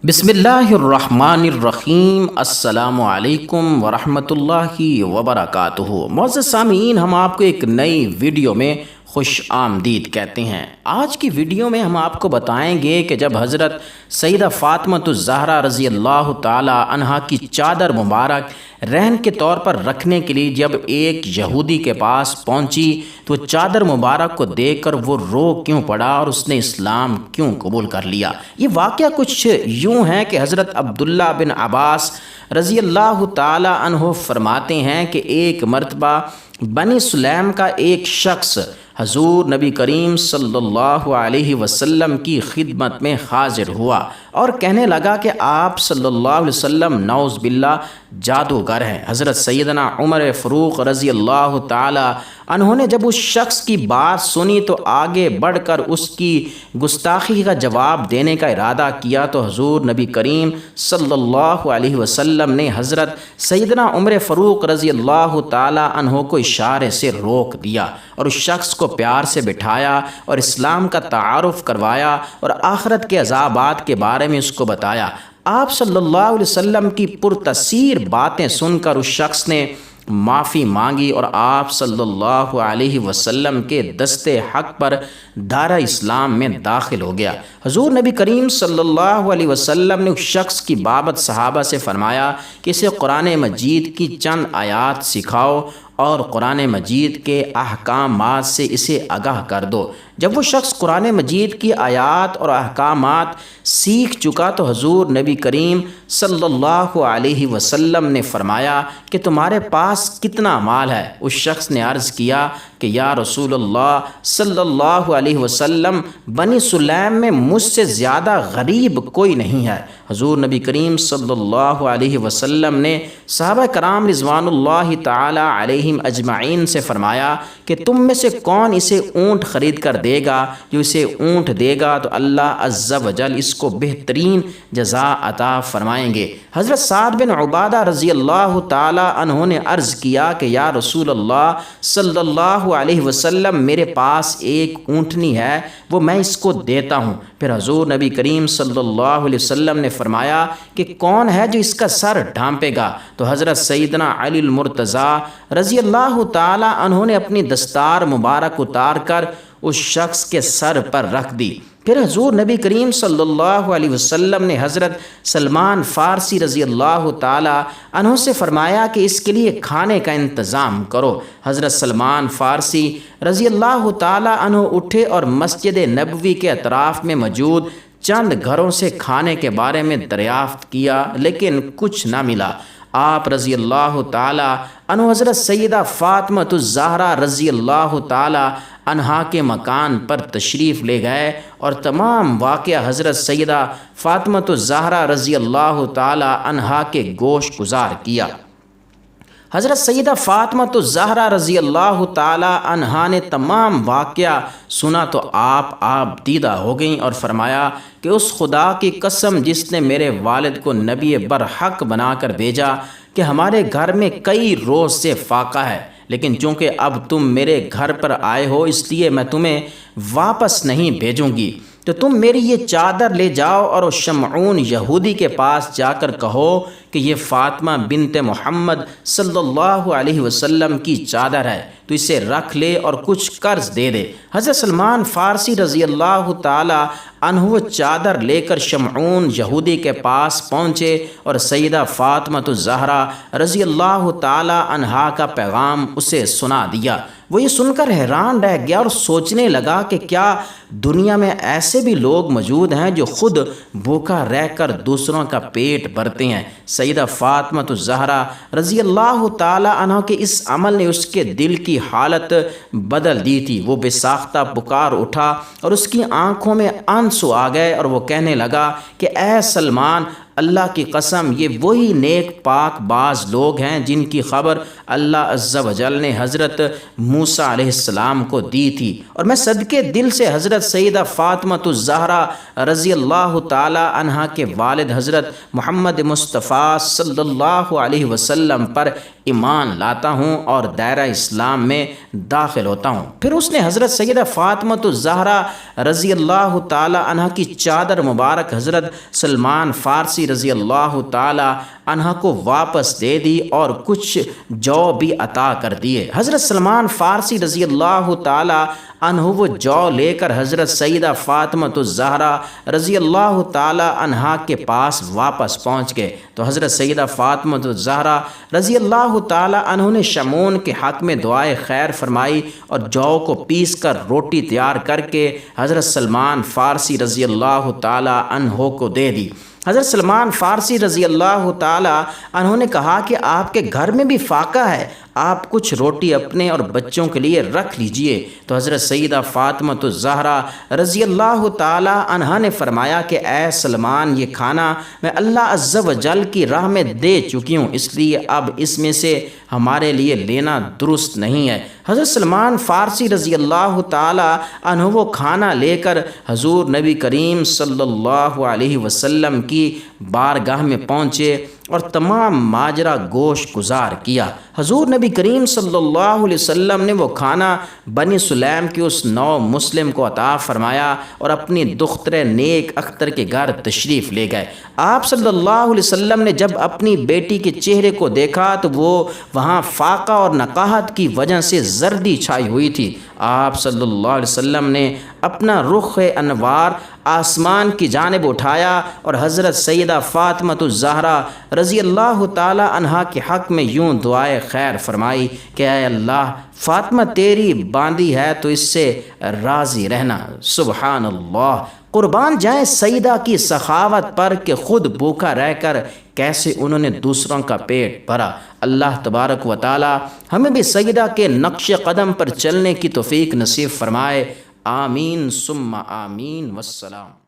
بسم اللہ الرحمن الرحیم۔ السلام علیکم ورحمۃ اللہ وبرکاتہ۔ معزز سامعین، ہم آپ کو ایک نئی ویڈیو میں خوش آمدید کہتے ہیں۔ آج کی ویڈیو میں ہم آپ کو بتائیں گے کہ جب حضرت سیدہ فاطمہ الزہرا رضی اللہ تعالی عنہا کی چادر مبارک رہن کے طور پر رکھنے کے لیے جب ایک یہودی کے پاس پہنچی تو چادر مبارک کو دیکھ کر وہ رو کیوں پڑا اور اس نے اسلام کیوں قبول کر لیا۔ یہ واقعہ کچھ یوں ہے کہ حضرت عبداللہ بن عباس رضی اللہ تعالی عنہ فرماتے ہیں کہ ایک مرتبہ بنی سلیم کا ایک شخص حضور نبی کریم صلی اللہ علیہ وسلم کی خدمت میں حاضر ہوا اور کہنے لگا کہ آپ صلی اللہ علیہ وسلم نعوذ باللہ جادوگر ہیں۔ حضرت سیدنا عمر فاروق رضی اللہ تعالی انہوں نے جب اس شخص کی بات سنی تو آگے بڑھ کر اس کی گستاخی کا جواب دینے کا ارادہ کیا تو حضور نبی کریم صلی اللہ علیہ وسلم نے حضرت سیدنا عمر فاروق رضی اللہ تعالی عنہ کو اشارے سے روک دیا اور اس شخص کو پیار سے بٹھایا اور اسلام کا تعارف کروایا اور آخرت کے عذابات کے بارے میں اس کو بتایا۔ آپ صلی اللہ علیہ وسلم کی پرتاثیر باتیں سن کر اس شخص نے معافی مانگی اور آپ صلی اللہ علیہ وسلم کے دستے حق پر دائرہ اسلام میں داخل ہو گیا۔ حضور نبی کریم صلی اللہ علیہ وسلم نے اس شخص کی بابت صحابہ سے فرمایا کہ اسے قرآن مجید کی چند آیات سکھاؤ اور قرآن مجید کے احکامات سے اسے آگاہ کر دو۔ جب وہ شخص قرآن مجید کی آیات اور احکامات سیکھ چکا تو حضور نبی کریم صلی اللہ علیہ وسلم نے فرمایا کہ تمہارے پاس کتنا مال ہے؟ اس شخص نے عرض کیا کہ یا رسول اللہ صلی اللہ علیہ وسلم، بنی سلیم میں مجھ سے زیادہ غریب کوئی نہیں ہے۔ حضور نبی کریم صلی اللہ علیہ وسلم نے صحابہ کرام رضوان اللہ تعالی علیہم اجمعین سے فرمایا کہ تم میں سے کون اسے اونٹ خرید کر دے گا؟ جو اسے اونٹ دے گا تو اللہ عز و جل اس کو بہترین جزا عطا فرمائیں گے۔ حضرت سعد بن عبادہ رضی اللہ تعالی عنہ نے عرض کیا کہ یا رسول اللہ صلی اللہ علیہ وسلم، میرے پاس ایک اونٹنی ہے، وہ میں اس کو دیتا ہوں۔ پھر حضور نبی کریم صلی اللہ علیہ وسلم نے فرمایا کہ کون ہے جو اس کا سر ڈھانپے گا؟ تو حضرت سیدنا علی المرتضی رضی اللہ تعالی عنہ نے اپنی دستار مبارک اتار کر اس شخص کے سر پر رکھ دی۔ پھر حضور نبی کریم صلی اللہ علیہ وسلم نے حضرت سلمان فارسی رضی اللہ تعالی عنہ سے فرمایا کہ اس کے لیے کھانے کا انتظام کرو۔ حضرت سلمان فارسی رضی اللہ تعالی عنہ اٹھے اور مسجد نبوی کے اطراف میں موجود چند گھروں سے کھانے کے بارے میں دریافت کیا لیکن کچھ نہ ملا۔ آپ رضی اللہ تعالی عنہ حضرت سیدہ فاطمہ الزہرا رضی اللہ تعالی عنہا کے مکان پر تشریف لے گئے اور تمام واقعہ حضرت سیدہ فاطمہ الزہرا رضی اللہ تعالی عنہا کے گوش گزار کیا۔ حضرت سیدہ فاطمہ الزہرا رضی اللہ تعالی عنہا نے تمام واقعہ سنا تو آپ دیدہ ہو گئیں اور فرمایا کہ اس خدا کی قسم جس نے میرے والد کو نبی برحق بنا کر بھیجا کہ ہمارے گھر میں کئی روز سے فاقہ ہے، لیکن چونکہ اب تم میرے گھر پر آئے ہو اس لیے میں تمہیں واپس نہیں بھیجوں گی، تو تم میری یہ چادر لے جاؤ اور اس شمعون یہودی کے پاس جا کر کہو کہ یہ فاطمہ بنت محمد صلی اللہ علیہ وسلم کی چادر ہے، تو اسے رکھ لے اور کچھ قرض دے دے۔ حضرت سلمان فارسی رضی اللہ تعالی عنہ وہ چادر لے کر شمعون یہودی کے پاس پہنچے اور سیدہ فاطمہ الزہرا رضی اللہ تعالی عنہا کا پیغام اسے سنا دیا۔ وہ یہ سن کر حیران رہ گیا اور سوچنے لگا کہ کیا دنیا میں ایسے بھی لوگ موجود ہیں جو خود بھوکا رہ کر دوسروں کا پیٹ بھرتے ہیں۔ سیدہ فاطمہ الزہرا رضی اللہ تعالی عنہ کے اس عمل نے اس کے دل کی حالت بدل دی تھی۔ وہ بے ساختہ پکار اٹھا اور اس کی آنکھوں میں آنسو آ گئے اور وہ کہنے لگا کہ اے سلمان، اللہ کی قسم یہ وہی نیک پاک باز لوگ ہیں جن کی خبر اللہ عز و جل نے حضرت موسیٰ علیہ السلام کو دی تھی، اور میں صدقے دل سے حضرت سیدہ فاطمہ الزہرا رضی اللہ تعالی عنہا کے والد حضرت محمد مصطفیٰ صلی اللہ علیہ وسلم پر ایمان لاتا ہوں اور دائرہ اسلام میں داخل ہوتا ہوں۔ پھر اس نے حضرت سیدہ فاطمہ الزہرا رضی اللہ تعالی عنہ کی چادر مبارک حضرت سلمان فارسی رضی اللہ تعالی عنہ کو واپس دے دی اور کچھ جو بھی عطا کر دیے۔ حضرت سلمان فارسی رضی اللہ تعالی عنہ وہ جو لے کر حضرت سیدہ فاطمہ الزہرا رضی اللہ تعالی عنہا کے پاس واپس پہنچ گئے تو حضرت سیدہ فاطمہ الزہرا رضی اللہ تعالی عنہ نے شمعون کے حق میں دعائے خیر فرمائی اور جو کو پیس کر روٹی تیار کر کے حضرت سلمان فارسی رضی اللہ تعالی عنہ کو دے دی۔ حضرت سلمان فارسی رضی اللہ تعالی عنہ نے کہا کہ آپ کے گھر میں بھی فاقہ ہے، آپ کچھ روٹی اپنے اور بچوں کے لیے رکھ لیجئے۔ تو حضرت سیدہ فاطمہ الزہرا رضی اللہ تعالی عنہا نے فرمایا کہ اے سلمان، یہ کھانا میں اللہ عز و جل کی راہ میں دے چکی ہوں، اس لیے اب اس میں سے ہمارے لیے لینا درست نہیں ہے۔ حضرت سلمان فارسی رضی اللہ تعالی عنہ وہ کھانا لے کر حضور نبی کریم صلی اللہ علیہ وسلم کی بارگاہ میں پہنچے اور تمام ماجرا گوش گزار کیا۔ حضور نبی کریم صلی اللہ علیہ وسلم نے وہ کھانا بنی سلیم کے اس نو مسلم کو عطا فرمایا اور اپنی دختر نیک اختر کے گھر تشریف لے گئے۔ آپ صلی اللہ علیہ وسلم نے جب اپنی بیٹی کے چہرے کو دیکھا تو وہ وہاں فاقہ اور نقاہت کی وجہ سے زردی چھائی ہوئی تھی۔ آپ صلی اللہ علیہ وسلم نے اپنا رخ انوار آسمان کی جانب اٹھایا اور حضرت سیدہ فاطمہ الزہرا رضی اللہ تعالی عنہا کے حق میں یوں دعائے خیر فرمائی کہ اے اللہ، فاطمہ تیری باندی ہے تو اس سے راضی رہنا۔ سبحان اللہ، قربان جائیں سیدہ کی سخاوت پر کہ خود بھوکا رہ کر کیسے انہوں نے دوسروں کا پیٹ بھرا۔ اللہ تبارک و تعالی ہمیں بھی سیدہ کے نقش قدم پر چلنے کی توفیق نصیب فرمائے۔ آمین ثم آمین، والسلام۔